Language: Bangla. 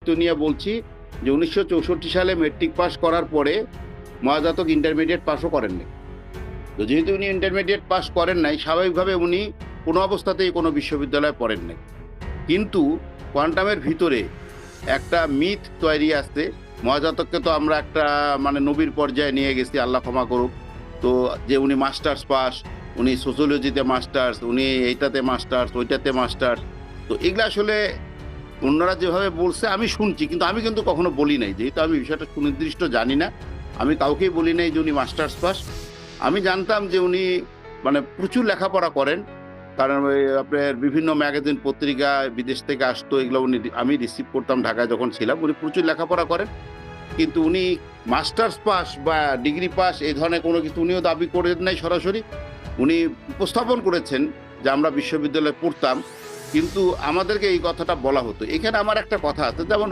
দায়িত্ব নিয়ে বলছি যে 1964 সালে মেট্রিক পাস করার পরে মহাজাতক ইন্টারমিডিয়েট পাসও করেননি। তো যেহেতু উনি ইন্টারমিডিয়েট পাস করেন নাই, স্বাভাবিকভাবে উনি কোনো অবস্থাতেই কোনো বিশ্ববিদ্যালয়ে পড়েন নাই। কিন্তু কোয়ান্টামের ভিতরে একটা মিথ তৈরি আছে। মহাজাতককে তো আমরা একটা মানে নবীর পর্যায়ে নিয়ে গেছি, আল্লাহ ক্ষমা করুক। তো যে উনি মাস্টার্স পাস, উনি সোসিওলজিতে মাস্টার্স, উনি এইটাতে মাস্টার্স, ওইটাতে মাস্টার্স। তো এগুলো আসলে অন্যরা যেভাবে বলছে আমি শুনছি, কিন্তু আমি কিন্তু কখনো বলি নাই, যেহেতু আমি বিষয়টা সুনির্দিষ্ট জানি না। আমি কাউকেই বলি নাই যে উনি মাস্টার্স পাস। আমি জানতাম যে উনি মানে প্রচুর লেখাপড়া করেন, কারণ ওই আপনার বিভিন্ন ম্যাগাজিন পত্রিকা বিদেশ থেকে আসতো, এগুলো উনি আমি রিসিভ করতাম ঢাকায় যখন ছিলাম। উনি প্রচুর লেখাপড়া করেন, কিন্তু উনি মাস্টার্স পাস বা ডিগ্রি পাস এই ধরনের কোনো কিছু উনিও দাবি করেন নাই সরাসরি। উনি উপস্থাপন করেছেন যে আমরা বিশ্ববিদ্যালয়ে পড়তাম, কিন্তু আমাদেরকে এই কথাটা বলা হতো। এখানে আমার একটা কথা আছে, যেমন